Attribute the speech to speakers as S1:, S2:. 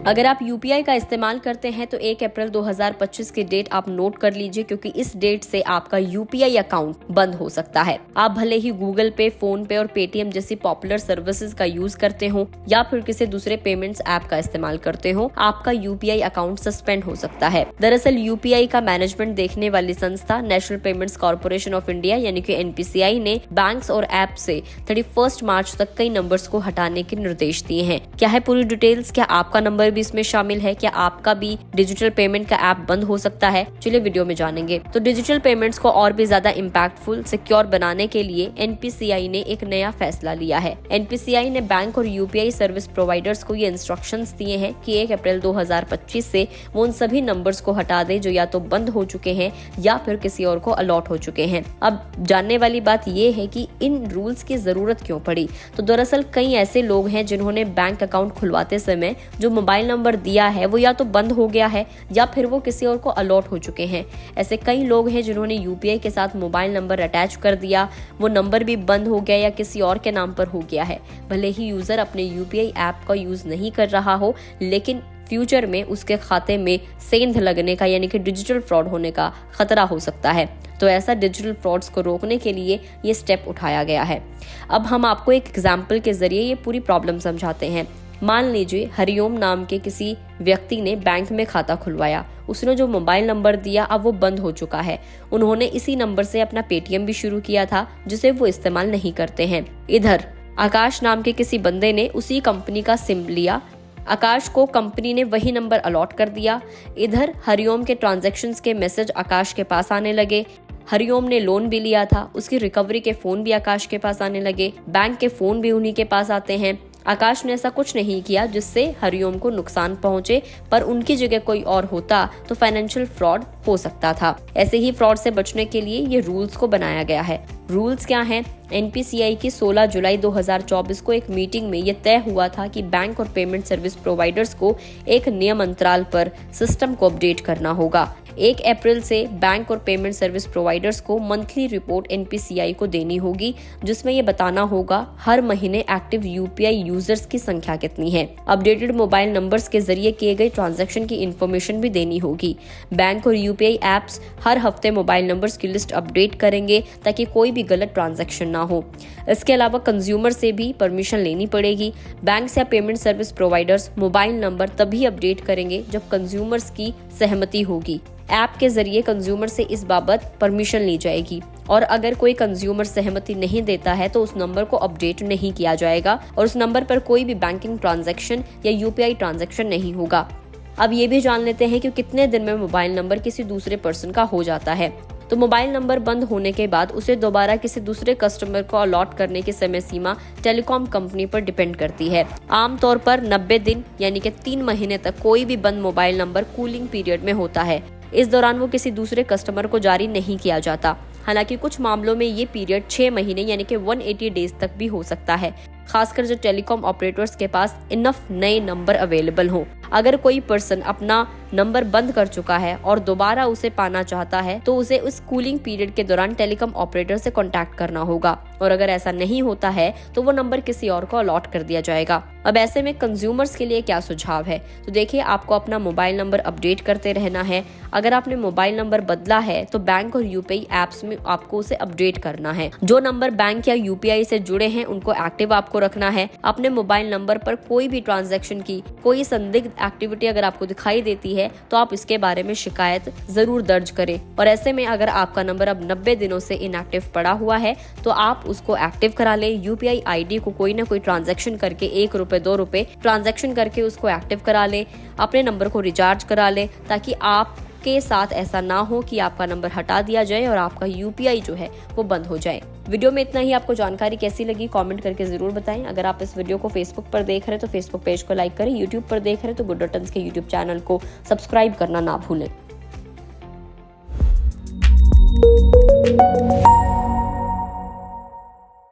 S1: अगर आप यूपीआई का इस्तेमाल करते हैं तो 1 अप्रैल 2025 की डेट आप नोट कर लीजिए, क्योंकि इस डेट से आपका यूपीआई अकाउंट बंद हो सकता है। आप भले ही गूगल पे, फोन पे और पेटीएम जैसी पॉपुलर सर्विसेज का यूज करते हो या फिर किसी दूसरे पेमेंट्स ऐप का इस्तेमाल करते हो, आपका यूपीआई अकाउंट सस्पेंड हो सकता है। दरअसल यूपीआई का मैनेजमेंट देखने वाली संस्था national payments corporation of India यानी कि एनपीसीआई ने बैंक्स और ऐप से 31 मार्च तक कई नंबर्स को हटाने के निर्देश दिए हैं। क्या है पूरी डिटेल्स? क्या आपका नंबर भी इसमें शामिल है? क्या आपका भी डिजिटल पेमेंट का ऐप बंद हो सकता है? चलिए वीडियो में जानेंगे। तो डिजिटल पेमेंट्स को और भी ज्यादा इम्पैक्टफुल, सिक्योर बनाने के लिए एनपीसीआई ने एक नया फैसला लिया है। एनपीसीआई ने बैंक और यूपीआई सर्विस प्रोवाइडर्स को ये इंस्ट्रक्शंस दिए हैं कि 1 अप्रैल 2025 से वो उन सभी नंबर्स को हटा दे जो या तो बंद हो चुके हैं या फिर किसी और को अलॉट हो चुके हैं। अब जानने वाली बात ये है कि इन रूल्स की जरूरत क्यों पड़ी। तो दरअसल कई ऐसे लोग हैं जिन्होंने बैंक अकाउंट खुलवाते समय जो मोबाइल नंबर दिया है वो या तो बंद हो गया है या फिर वो किसी और को अलॉट हो चुके हैं। ऐसे कई लोग हैं जिन्होंने यूपीआई के साथ मोबाइल नंबर अटैच कर दिया, वो नंबर भी बंद हो गया या किसी और के नाम पर हो गया है। भले ही यूजर अपने यूपीआई ऐप का यूज नहीं कर रहा हो, लेकिन फ्यूचर में उसके खाते में सेंध लगने का यानी कि डिजिटल फ्रॉड होने का खतरा हो सकता है। तो ऐसा डिजिटल फ्रॉड्स को रोकने के लिए ये स्टेप उठाया गया है। अब हम आपको एक एग्जाम्पल के जरिए ये पूरी प्रॉब्लम समझाते हैं। मान लीजिए हरिओम नाम के किसी व्यक्ति ने बैंक में खाता खुलवाया। उसने जो मोबाइल नंबर दिया अब वो बंद हो चुका है। उन्होंने इसी नंबर से अपना पेटीएम भी शुरू किया था जिसे वो इस्तेमाल नहीं करते हैं। इधर आकाश नाम के किसी बंदे ने उसी कंपनी का सिम लिया। आकाश को कंपनी ने वही नंबर अलॉट कर दिया। इधर हरिओम के ट्रांजैक्शंस के मैसेज आकाश के पास आने लगे। हरिओम ने लोन भी लिया था, उसकी रिकवरी के फोन भी आकाश के पास आने लगे। बैंक के फोन भी उन्हीं के पास आते हैं। आकाश ने ऐसा कुछ नहीं किया जिससे हरिओम को नुकसान पहुंचे, पर उनकी जगह कोई और होता तो फाइनेंशियल फ्रॉड हो सकता था। ऐसे ही फ्रॉड से बचने के लिए ये रूल्स को बनाया गया है। रूल्स क्या हैं? एनपीसीआई की 16 जुलाई 2024 को एक मीटिंग में यह तय हुआ था कि बैंक और पेमेंट सर्विस प्रोवाइडर्स को एक नियम अंतराल पर सिस्टम को अपडेट करना होगा। 1 अप्रैल से बैंक और पेमेंट सर्विस प्रोवाइडर्स को मंथली रिपोर्ट एनपीसीआई को देनी होगी, जिसमें ये बताना होगा हर महीने एक्टिव यूपीआई यूजर्स की संख्या कितनी है। अपडेटेड मोबाइल नंबर्स के जरिए किए गए ट्रांजैक्शन की इन्फॉर्मेशन भी देनी होगी। बैंक और यूपीआई एप्स हर हफ्ते मोबाइल नंबर्स की लिस्ट अपडेट करेंगे ताकि कोई भी गलत ट्रांजैक्शन ना हो। इसके अलावा कंज्यूमर से भी परमिशन लेनी पड़ेगी। बैंक या payment service providers mobile number तभी अपडेट करेंगे जब कंज्यूमर्स की सहमति होगी। ऐप के जरिए कंज्यूमर से इस बाबत परमिशन ली जाएगी और अगर कोई कंज्यूमर सहमति नहीं देता है तो उस नंबर को अपडेट नहीं किया जाएगा और उस नंबर पर कोई भी बैंकिंग ट्रांजैक्शन या यूपीआई ट्रांजैक्शन नहीं होगा। अब ये भी जान लेते हैं कि कितने दिन में मोबाइल नंबर किसी दूसरे पर्सन का हो जाता है। तो मोबाइल नंबर बंद होने के बाद उसे दोबारा किसी दूसरे कस्टमर को अलॉट करने की समय सीमा टेलीकॉम कंपनी पर डिपेंड करती है। आमतौर पर 90 दिन यानी कि 3 महीने तक कोई भी बंद मोबाइल नंबर कूलिंग पीरियड में होता है। इस दौरान वो किसी दूसरे कस्टमर को जारी नहीं किया जाता। हालांकि कुछ मामलों में ये पीरियड 6 महीने यानी कि 180 डेज तक भी हो सकता है, खासकर जब टेलीकॉम ऑपरेटर्स के पास इनफ नए नंबर अवेलेबल हो। अगर कोई पर्सन अपना नंबर बंद कर चुका है और दोबारा उसे पाना चाहता है तो उसे उस कूलिंग पीरियड के दौरान टेलीकॉम ऑपरेटर से कांटेक्ट करना होगा और अगर ऐसा नहीं होता है तो वो नंबर किसी और को अलॉट कर दिया जाएगा। अब ऐसे में कंज्यूमर्स के लिए क्या सुझाव है? तो देखिए, आपको अपना मोबाइल नंबर अपडेट करते रहना है। अगर आपने मोबाइल नंबर बदला है तो बैंक और यूपीआई एप्स में आपको उसे अपडेट करना है। जो नंबर बैंक या यूपीआई से जुड़े हैं उनको एक्टिव आपको रखना है। अपने मोबाइल नंबर पर कोई भी ट्रांजैक्शन की कोई संदिग्ध एक्टिविटी अगर आपको दिखाई देती है तो आप इसके बारे में शिकायत जरूर दर्ज करें। और ऐसे में अगर आपका नंबर अब 90 दिनों से इनएक्टिव पड़ा हुआ है तो आप उसको एक्टिव करा ले। यूपीआई आईडी को कोई ना कोई ट्रांजैक्शन करके 1 रुपए 2 रुपए ट्रांजैक्शन करके उसको एक्टिव करा ले। अपने नंबर को रिचार्ज करा ले ताकि आपके साथ ऐसा ना हो कि आपका नंबर हटा दिया जाए और आपका यूपीआई जो है वो बंद हो जाए। वीडियो में इतना ही। आपको जानकारी कैसी लगी कमेंट करके जरूर बताएं। अगर आप इस वीडियो को फेसबुक पर देख रहे हैं तो फेसबुक पेज को लाइक करें। यूट्यूब पर देख रहे हैं तो गुड डॉटन्स के यूट्यूब चैनल को सब्सक्राइब करना ना भूलें।